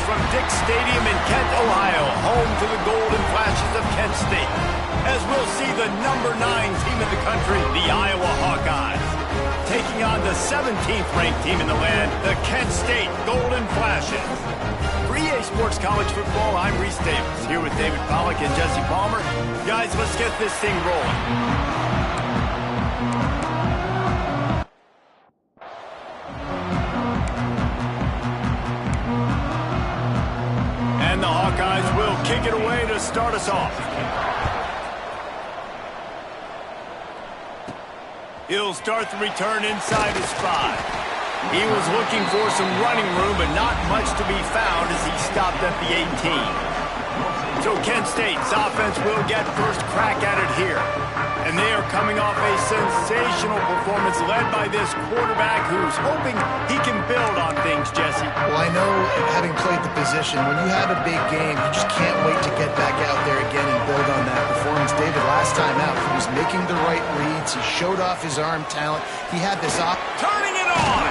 from Dick Stadium in Kent, Ohio, home to the Golden Flashes of Kent State, as we'll see the #9 team in the country, the Iowa Hawkeyes, taking on the 17th ranked team in the land, the Kent State Golden Flashes. For EA Sports College Football, I'm Reese Davis, here with David Pollack and Jesse Palmer. Guys, let's get this thing rolling. And the Hawkeyes will kick it away to start us off. He'll start the return inside his 5. He was looking for some running room, but not much to be found as he stopped at the 18. So Kent State's offense will get first crack at it here. And they are coming off a sensational performance led by this quarterback who's hoping he can build on things, Jesse. Well, I know, having played the position, when you have a big game, you just can't wait to get back out there again and build on that performance. David, last time out, he was making the right reads. He showed off his arm talent. He had this turning it on!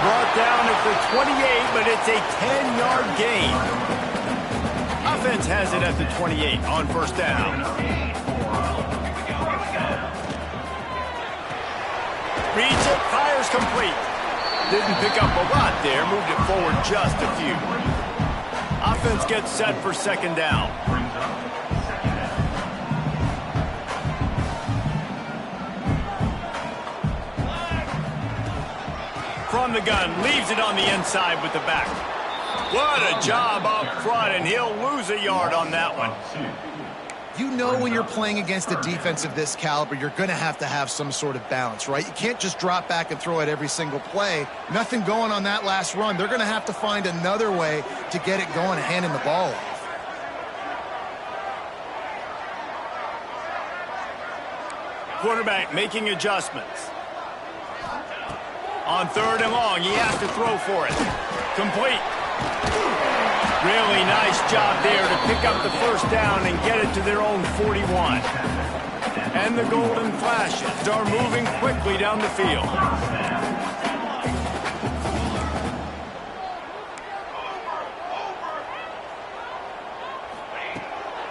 Brought down at the 28, but it's a 10-yard gain. Offense has it at the 28 on first down. Reads it, fires complete. Didn't pick up a lot there, moved it forward just a few. Offense gets set for second down. From the gun, leaves it on the inside with the back. What a job up front, and he'll lose a yard on that one. You know when you're playing against a defense of this caliber, you're going to have some sort of balance, right? You can't just drop back and throw it every single play. Nothing going on that last run. They're going to have to find another way to get it going and handing the ball off. Quarterback making adjustments. On third and long, he has to throw for it. Complete. Really nice job there to pick up the first down and get it to their own 41. And the Golden Flashes are moving quickly down the field.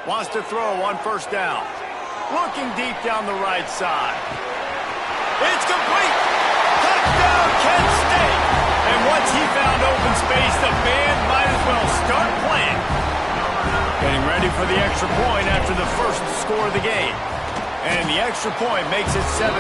Wants to throw on first down. Looking deep down the right side. It's complete. Touchdown, Kent State. And once he found open space, the band might as well start playing. Getting ready for the extra point after the first score of the game. And the extra point makes it 7-0.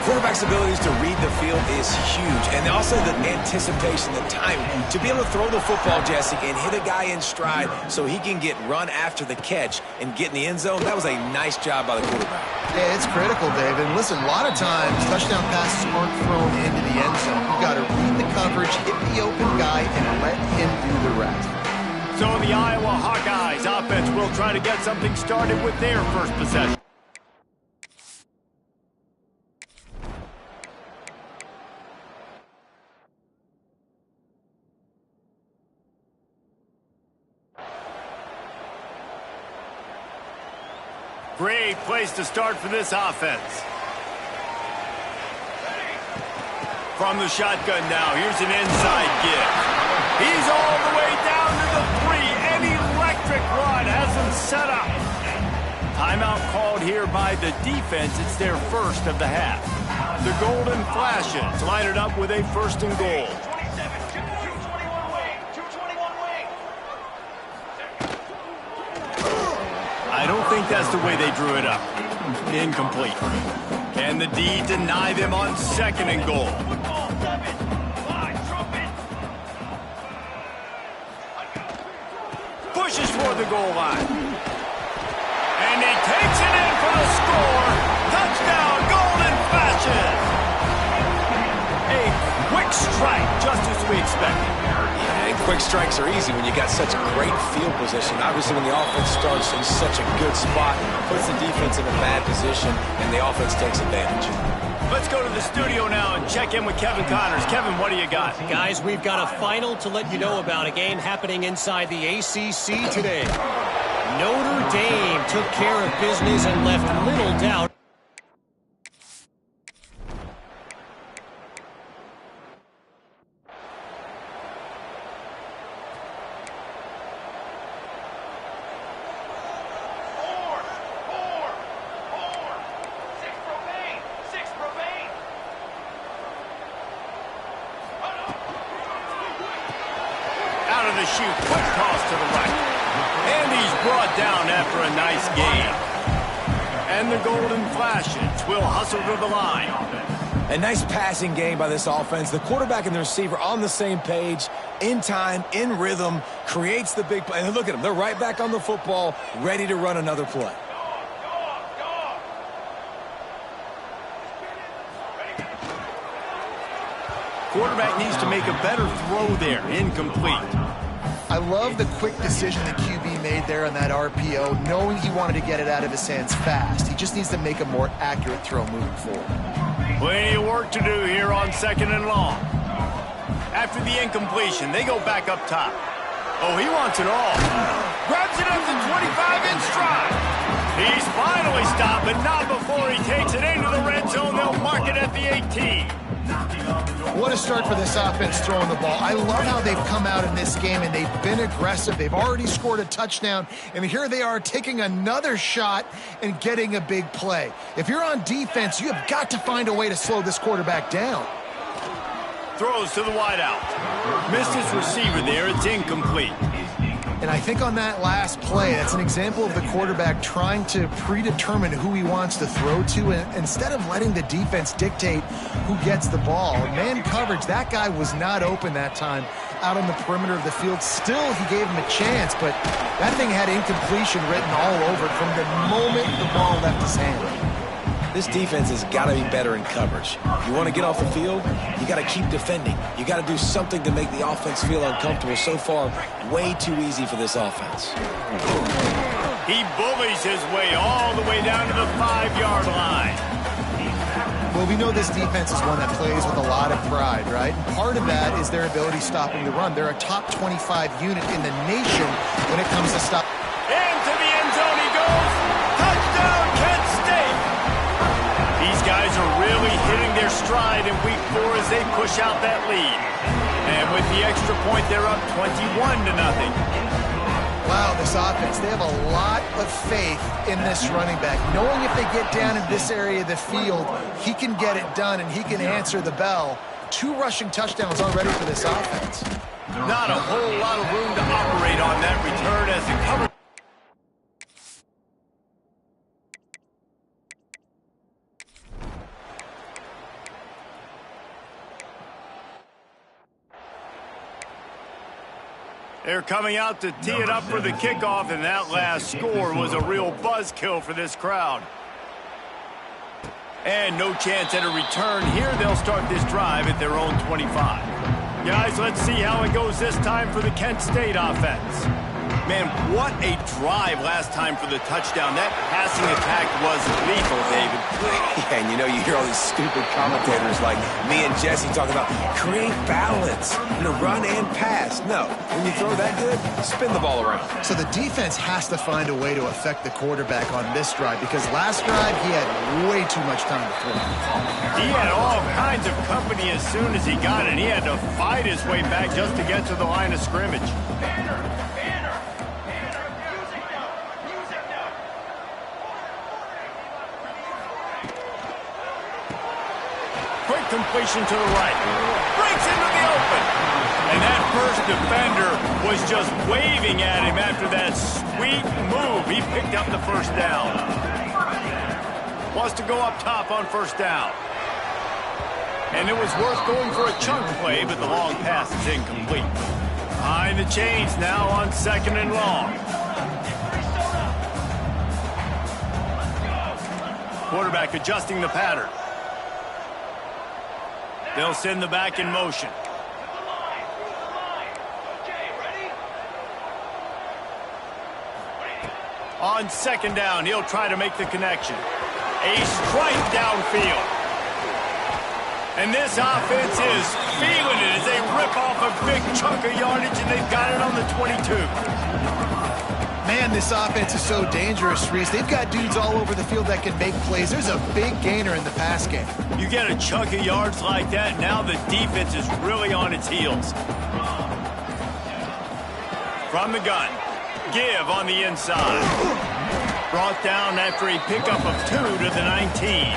Quarterback's abilities to read the field is huge. And also the anticipation, the timing. To be able to throw the football, Jesse, and hit a guy in stride so he can get run after the catch and get in the end zone, that was a nice job by the quarterback. Yeah, it's critical, David. Listen, a lot of times, touchdown passes aren't thrown into the end zone. You've got to read the coverage, hit the open guy, and let him do the rest. So the Iowa Hawkeyes offense will try to get something started with their first possession. Great place to start for this offense. From the shotgun now, here's an inside give. He's all the way down to the 3. An electric run has him set up. Timeout called here by the defense. It's their first of the half. The Golden Flashes line it up with a first and goal. I don't think that's the way they drew it up. Incomplete. Can the D deny them on second and goal? Pushes for the goal line. And he takes it in for the score. Touchdown, Golden Flashes. A quick strike, just as we expected. Yeah, and quick strikes are easy when you got such great field position. Obviously, when the offense starts in such a good spot, puts the defense in a bad position, and the offense takes advantage. Let's go to the studio now and check in with Kevin Connors. Kevin, what do you got? Guys, we've got a final to let you know about, a game happening inside the ACC today. Notre Dame took care of business and left little doubt. out of the chute. Quick toss to the right. And he's brought down after a nice gain. And the Golden Flashes will hustle to the line. A nice passing game by this offense. The quarterback and the receiver on the same page, in time, in rhythm, creates the big play. And look at them. They're right back on the football, ready to run another play. Quarterback needs to make a better throw there. Incomplete. I love the quick decision the QB made there on that RPO, knowing he wanted to get it out of his hands fast. He just needs to make a more accurate throw moving forward. Plenty of work to do here on 2nd and long. After the incompletion, they go back up top. Oh, he wants it all. Grabs it up to 25 in stride. He's finally stopped, but not before he takes it into the red zone. They'll mark it at the 18. What a start for this offense throwing the ball. I love how they've come out in this game, and they've been aggressive. They've already scored a touchdown, and here they are taking another shot and getting a big play. If you're on defense, you have got to find a way to slow this quarterback down. Throws to the wideout. Missed his receiver there. It's incomplete. And I think on that last play, that's an example of the quarterback trying to predetermine who he wants to throw to, and instead of letting the defense dictate who gets the ball. Man coverage, that guy was not open that time out on the perimeter of the field. Still, he gave him a chance, but that thing had incompletion written all over it from the moment the ball left his hand. This defense has got to be better in coverage. You want to get off the field, you got to keep defending. You got to do something to make the offense feel uncomfortable. So far, way too easy for this offense. He bullies his way all the way down to the 5-yard line. Well, we know this defense is one that plays with a lot of pride, right? Part of that is their ability stopping the run. They're a top 25 unit in the nation when it comes to stop. Into the end zone he goes. Touchdown, Kent State. These guys are really hitting their stride in week 4 as they push out that lead. And with the extra point, they're up 21-0. Wow, this offense, they have a lot of faith in this running back. Knowing if they get down in this area of the field, he can get it done and he can answer the bell. 2 rushing touchdowns already for this offense. Not a whole lot of room to operate on that return as the cover. They're coming out to tee it up for the kickoff, and that last score was a real buzzkill for this crowd. And no chance at a return here. They'll start this drive at their own 25. Guys, let's see how it goes this time for the Kent State offense. Man, what a drive last time for the touchdown. That passing attack was lethal, David. Yeah, and you hear all these stupid commentators like me and Jesse talking about create balance, run and pass. No, when you throw that good, spin the ball around. So the defense has to find a way to affect the quarterback on this drive because last drive he had way too much time to throw. He had all kinds of company as soon as he got it. He had to fight his way back just to get to the line of scrimmage. Quick completion to the right. Breaks into the open. And that first defender was just waving at him after that sweet move. He picked up the first down. Wants to go up top on first down. And it was worth going for a chunk play, but the long pass is incomplete. Behind the chains now on 2nd and long. Quarterback adjusting the pattern. They'll send the back in motion. On 2nd down, he'll try to make the connection. A strike downfield. And this offense is feeling it as they rip off a big chunk of yardage, and they've got it on the 22. Man, this offense is so dangerous, Reese. They've got dudes all over the field that can make plays. There's a big gainer in the pass game. You get a chunk of yards like that, now the defense is really on its heels. From the gun, give on the inside. Brought down after a pickup of 2 to the 19.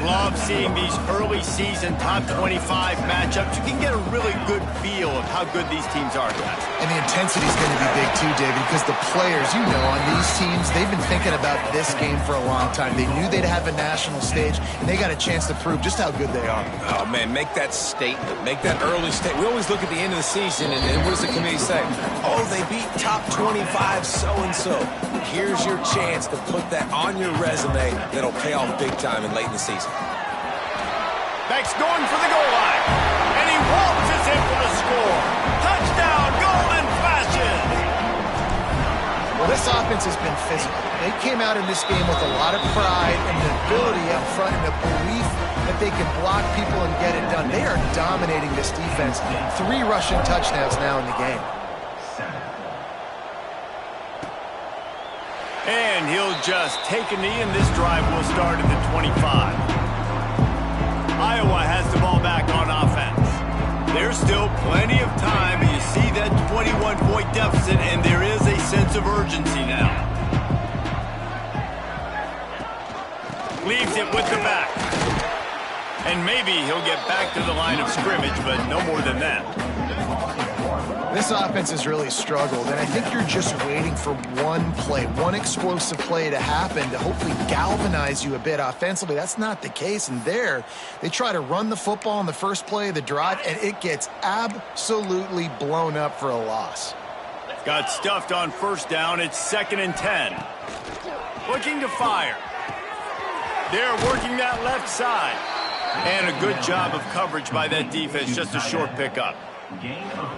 Love seeing these early season top 25 matchups. You can get a really good feel of how good these teams are, guys. And the intensity is going to be big too, David, because the players, you know, on these teams, they've been thinking about this game for a long time. They knew they'd have a national stage, and they got a chance to prove just how good they are. Oh, man, make that statement. Make that early statement. We always look at the end of the season, and what does the committee say? Oh, they beat top 25 so-and-so. Here's your chance to put that on your resume that'll pay off big time and late in the season. Beck's going for the goal line, and he waltzes in for the score. Touchdown, Golden Flashes! Well, this offense has been physical. They came out in this game with a lot of pride and the ability up front and the belief that they can block people and get it done. They are dominating this defense. 3 rushing touchdowns now in the game. And he'll just take a knee, and this drive will start at the 25. Iowa has the ball back on offense. There's still plenty of time, but you see that 21-point deficit, and there is a sense of urgency now. Leaves it with the back. And maybe he'll get back to the line of scrimmage, but no more than that. This offense has really struggled, and I think you're just waiting for one play, one explosive play to happen to hopefully galvanize you a bit offensively. That's not the case, and there, they try to run the football on the first play of the drive, and it gets absolutely blown up for a loss. Got stuffed on first down. It's 2nd and 10. Looking to fire. They're working that left side. And a good job of coverage by that defense, just a short pickup.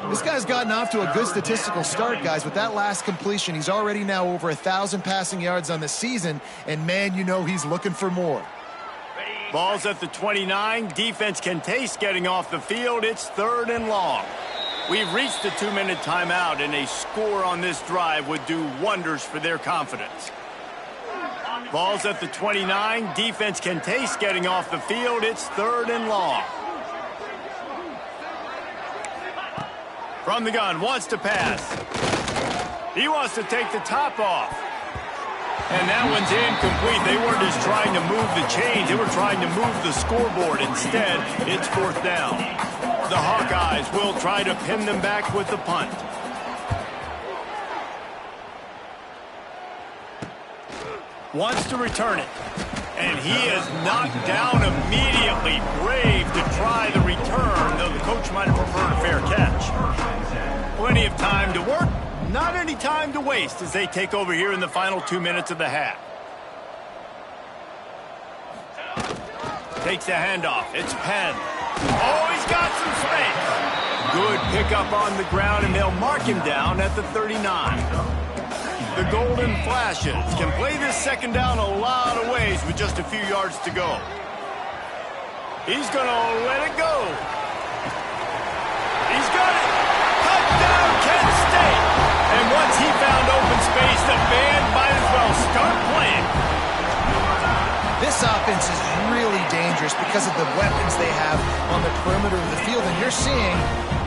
This guy's gotten off to a good statistical start, guys. With that last completion, he's already now over 1,000 passing yards on the season, and man, you know he's looking for more. Ball's at the 29. Defense can taste getting off the field. It's 3rd and long. We've reached the 2-minute timeout, and a score on this drive would do wonders for their confidence. Ball's at the 29. Defense can taste getting off the field. It's 3rd and long. From the gun, wants to pass. He wants to take the top off. And that one's incomplete. They weren't just trying to move the chains. They were trying to move the scoreboard. Instead, it's 4th down. The Hawkeyes will try to pin them back with the punt. Wants to return it. And he is knocked down immediately. Brave to try the return, though the coach might have preferred a fair catch. Plenty of time to work. Not any time to waste as they take over here in the final 2 minutes of the half. Takes the handoff. It's Penn. Oh, he's got some space. Good pickup on the ground, and they'll mark him down at the 39. The Golden Flashes can play this 2nd down a lot of ways with just a few yards to go. He's going to let it go. He's got it. Touchdown, Kent State. And once he found open space, the band might as well start playing. This offense is really dangerous because of the weapons they have on the perimeter of the field, and you're seeing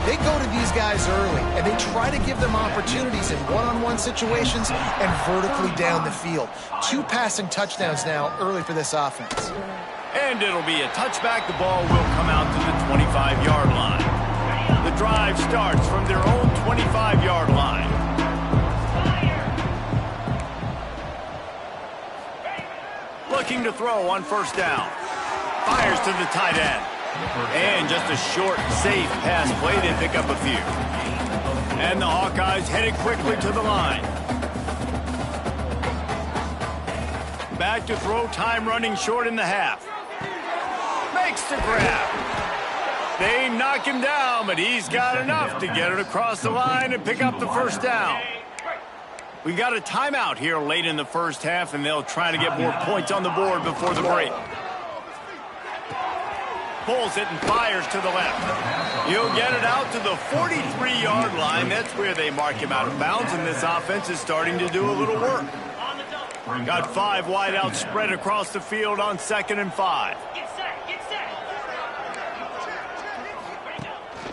they go to these guys early, and they try to give them opportunities in one-on-one situations and vertically down the field. 2 passing touchdowns now early for this offense. And it'll be a touchback. The ball will come out to the 25-yard line. The drive starts from their own 25-yard line. Looking to throw on first down. Fires to the tight end. And just a short, safe pass play. They pick up a few. And the Hawkeyes headed quickly to the line. Back to throw, time running short in the half. Makes the grab. They knock him down, but he's got enough to get it across the line and pick up the first down. We got a timeout here late in the first half, and they'll try to get more points on the board before the break. Pulls it and fires to the left. He'll get it out to the 43-yard line. That's where they mark him out of bounds, and this offense is starting to do a little work. Got 5 wideouts spread across the field on 2nd and 5.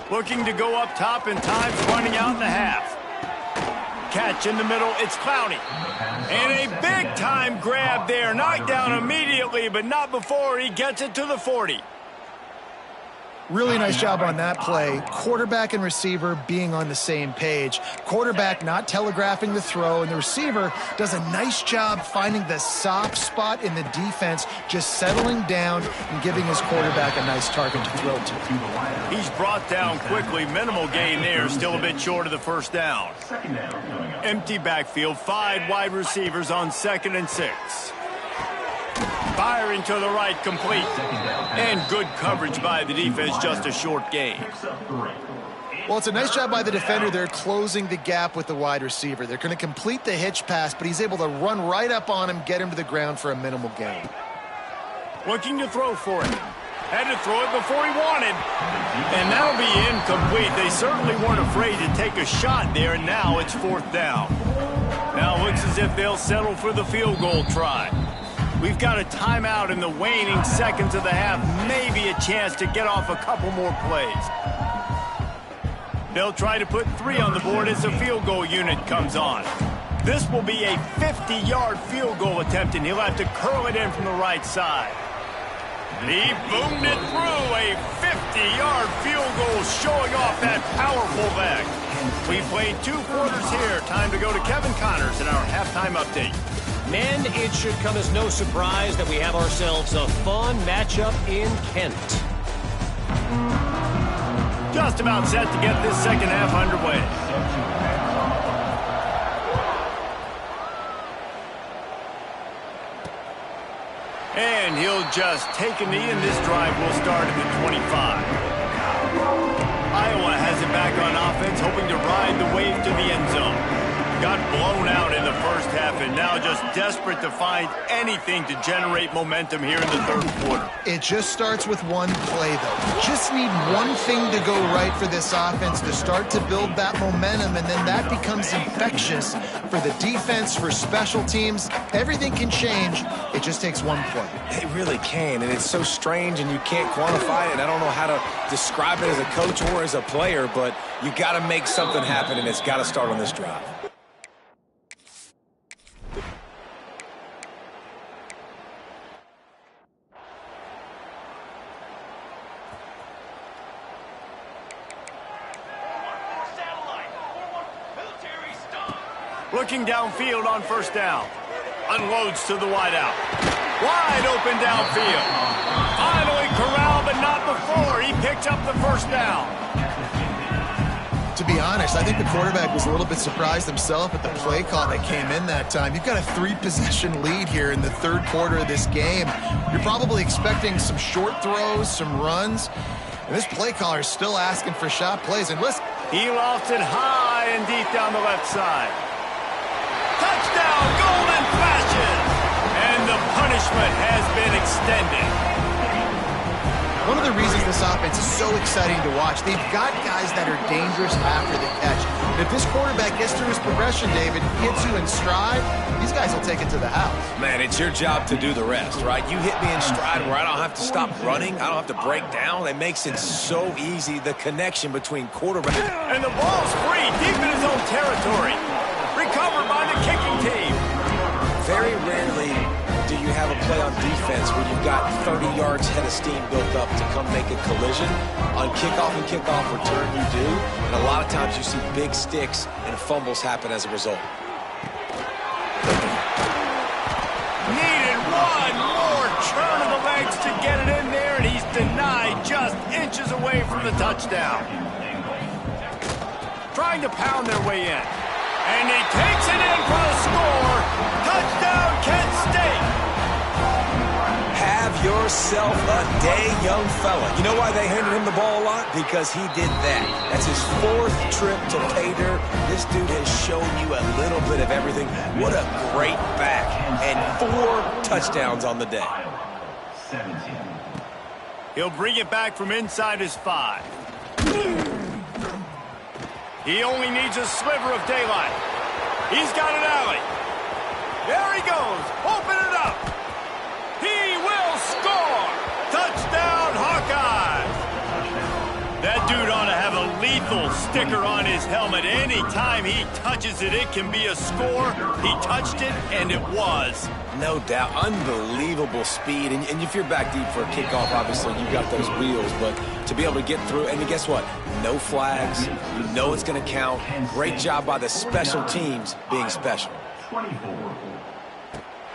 Looking to go up top, and time's running out in the half. catch in the middle. It's Clowney. And a big-time grab there. Knocked down immediately, but not before he gets it to the 40. Really nice job on that play. Quarterback and receiver being on the same page. Quarterback not telegraphing the throw, and the receiver does a nice job finding the soft spot in the defense, just settling down and giving his quarterback a nice target to throw to. He's brought down quickly. Minimal gain there, still a bit short of the first down. Empty backfield, 5 wide receivers on 2nd and 6. Firing to the right, complete. And good coverage by the defense, just a short gain. Well, it's a nice job by the defender. They're closing the gap with the wide receiver. They're going to complete the hitch pass, but he's able to run right up on him, get him to the ground for a minimal gain. Looking to throw for it. Had to throw it before he wanted. And that'll be incomplete. They certainly weren't afraid to take a shot there, and now it's 4th down. Now it looks as if they'll settle for the field goal try. We've got a timeout in the waning seconds of the half. Maybe a chance to get off a couple more plays. They'll try to put 3 on the board as the field goal unit comes on. This will be a 50-yard field goal attempt, and he'll have to curl it in from the right side. He boomed it through. A 50-yard field goal showing off that powerful leg. We played 2 quarters here. Time to go to Kevin Connors in our halftime update. Men, it should come as no surprise that we have ourselves a fun matchup in Kent. Just about set to get this second half underway. And he'll just take a knee, and this drive will start at the 25. Iowa has it back on offense, hoping to ride the wave to the end zone. Got blown out in the first half, and now just desperate to find anything to generate momentum here in the 3rd quarter. It just starts with one play, though. You just need one thing to go right for this offense to start to build that momentum, and then that becomes infectious for the defense, for special teams. Everything can change. It just takes one play. It really can, and it's so strange, and you can't quantify it. I don't know how to describe it as a coach or as a player, but you got to make something happen, and it's got to start on this drive. Looking downfield on 1st down. Unloads to the wideout. Wide open downfield. Finally corralled, but not before. He picks up the 1st down. To be honest, I think the quarterback was a little bit surprised himself at the play call that came in that time. You've got a 3-possession lead here in the 3rd quarter of this game. You're probably expecting some short throws, some runs. And this play caller is still asking for shot plays. And listen. He lofts it high and deep down the left side. Touchdown, golden flashes! And the punishment has been extended. One of the reasons this offense is so exciting to watch, they've got guys that are dangerous after the catch. And if this quarterback gets through his progression, David, hits you in stride, these guys will take it to the house. Man, it's your job to do the rest, right? You hit me in stride where I don't have to stop running. I don't have to break down. It makes it so easy, the connection between quarterback. And the ball's free, deep in his own territory. Recovered by the kicking team. Very rarely do you have a play on defense where you've got 30 yards head of steam built up to come make a collision. On kickoff and kickoff return, you do. And a lot of times you see big sticks and fumbles happen as a result. Needed one more turn of the legs to get it in there, and he's denied just inches away from the touchdown. Trying to pound their way in. And he takes it in for the score. Touchdown, Kent State. Have yourself a day, young fella. You know why they handed him the ball a lot? Because he did that. That's his 4th trip to pay dirt. This dude has shown you a little bit of everything. What a great back. And 4 touchdowns on the day. He'll bring it back from inside his 5. He only needs a sliver of daylight. He's got an alley. There he goes. Open it up. He will score. Touchdown, Hawkeyes. That dude ought to have a lethal lethal sticker on his helmet. Anytime he touches it, it can be a score. He touched it, and it was. No doubt. Unbelievable speed. And if you're back deep for a kickoff, obviously you got those wheels. But to be able to get through, and guess what? No flags. You know it's going to count. Great job by the special teams being special.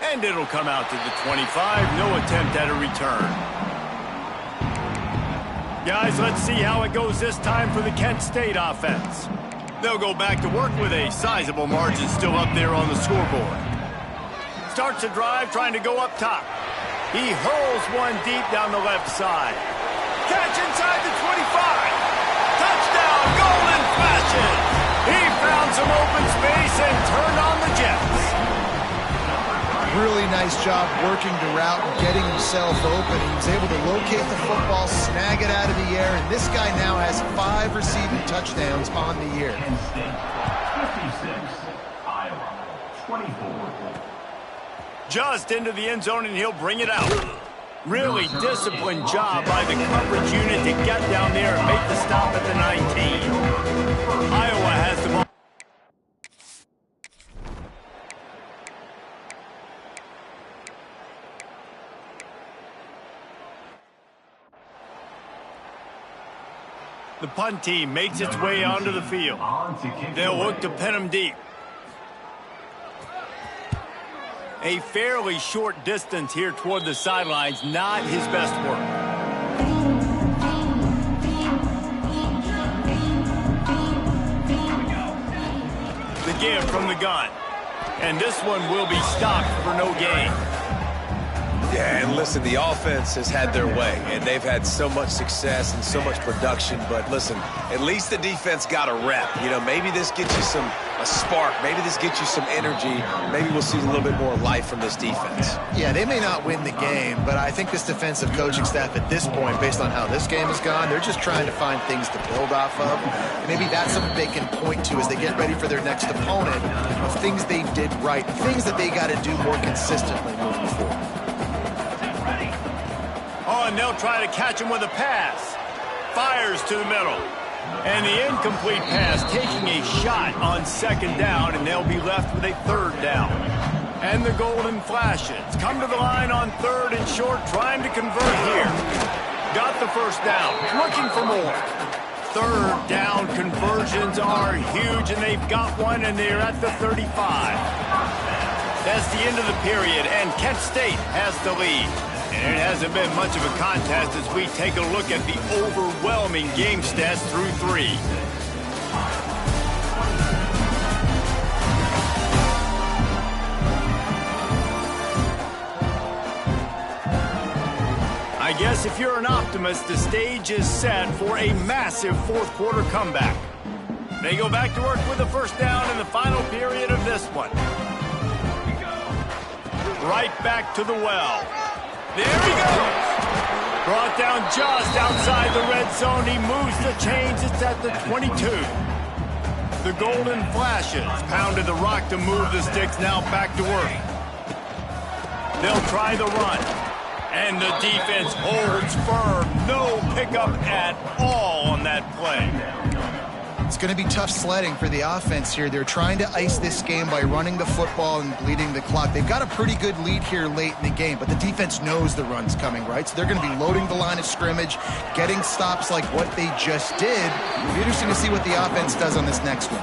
And it'll come out to the 25. No attempt at a return. Guys, let's see how it goes this time for the Kent State offense. They'll go back to work with a sizable margin still up there on the scoreboard. Starts a drive trying to go up top. He hurls one deep down the left side. Catch inside the 25. Touchdown, golden flashes. He found some open space and turned on the Jets. Really nice job working the route and getting himself open. He was able to locate the football, snag it out of the air, and this guy now has 5 receiving touchdowns on the year. 56, Iowa, 24. Just into the end zone, and he'll bring it out. Really disciplined job by the coverage unit to get down there and make the stop at the 19. Iowa has the ball. The punt team makes its way onto the field. They'll look to pin him deep. A fairly short distance here toward the sidelines, not his best work. The give from the gun. And this one will be stopped for no gain. Yeah, and listen, the offense has had their way, and they've had so much success and so much production. But listen, at least the defense got a rep. You know, maybe this gets you a spark. Maybe this gets you some energy. Maybe we'll see a little bit more life from this defense. Yeah, they may not win the game, but I think this defensive coaching staff at this point, based on how this game has gone, they're just trying to find things to build off of. And maybe that's something they can point to as they get ready for their next opponent of things they did right, things that they got to do more consistently moving forward. Oh, and they'll try to catch him with a pass. Fires to the middle. And the incomplete pass taking a shot on second down, and they'll be left with a third down. And the golden flashes come to the line on third and short, trying to convert here. Got the first down, looking for more. Third down conversions are huge, and they've got one, and they're at the 35. That's the end of the period, and Kent State has the lead. And it hasn't been much of a contest as we take a look at the overwhelming game stats through 3. I guess if you're an optimist, the stage is set for a massive fourth quarter comeback. They go back to work with the first down in the final period of this one. Right back to the well. There he goes. Brought down just outside the red zone. He moves the chains. It's at the 22. The golden flashes pounded the rock to move the sticks. Now back to work. They'll try the run. And the defense holds firm. No pickup at all on that play. It's going to be tough sledding for the offense here. They're trying to ice this game by running the football and bleeding the clock. They've got a pretty good lead here late in the game, but the defense knows the run's coming, right? So they're going to be loading the line of scrimmage, getting stops like what they just did. It'll be interesting to see what the offense does on this next one.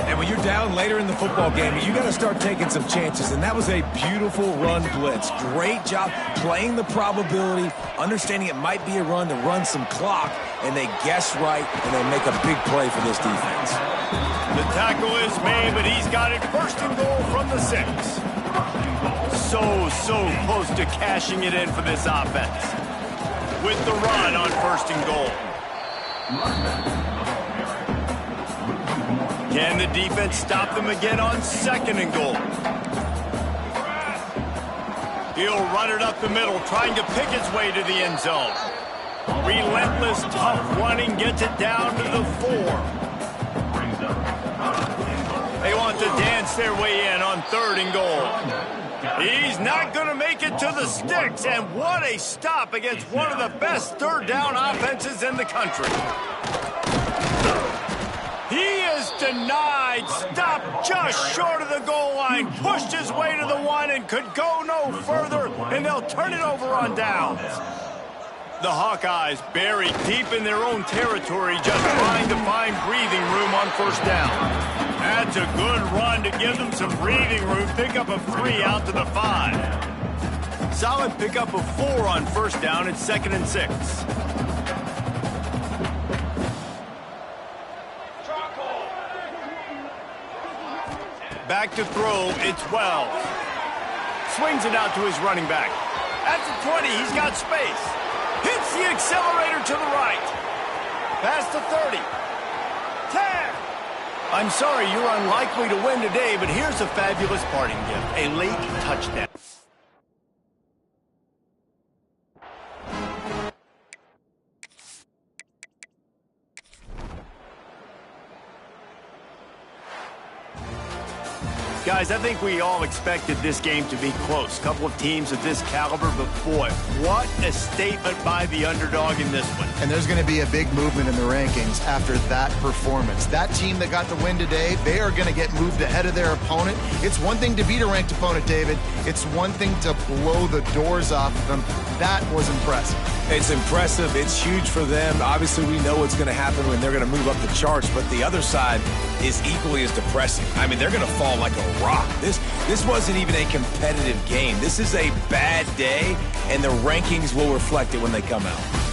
And when you're down later in the football game, you got to start taking some chances. And that was a beautiful run blitz. Great job playing the probability, understanding it might be a run to run some clock, and they guess right, and they make a big play for this defense. The tackle is made, but he's got it first and goal from the 6. So close to cashing it in for this offense. With the run on first and goal. Can the defense stop them again on second and goal? He'll run it up the middle, trying to pick his way to the end zone. Relentless, tough running, gets it down to the 4. They want to dance their way in on third and goal. He's not going to make it to the sticks, and what a stop against one of the best third down offenses in the country. denied. Stopped just short of the goal line. Pushed his way to the one and could go no further, and they'll turn it over on downs. The Hawkeyes buried deep in their own territory, just trying to find breathing room on first down. That's a good run to give them some breathing room. Pick up a 3 out to the 5. Solid pickup of 4 on first down. It's 2nd and 6. Back to throw. It's Wells. Swings it out to his running back. At the 20, he's got space. Hits the accelerator to the right. Past the 30. 10. I'm sorry you're unlikely to win today, but here's a fabulous parting gift. A late touchdown. Guys, I think we all expected this game to be close. Couple of teams of this caliber, but boy, what a statement by the underdog in this one. And there's going to be a big movement in the rankings after that performance. That team that got the win today, they are going to get moved ahead of their opponent. It's one thing to beat a ranked opponent, David. It's one thing to blow the doors off of them. That was impressive. It's impressive. It's huge for them. Obviously, we know what's going to happen when they're going to move up the charts, but the other side is equally as depressing. I mean, they're going to fall like a rock. This wasn't even a competitive game. This is a bad day, and the rankings will reflect it when they come out.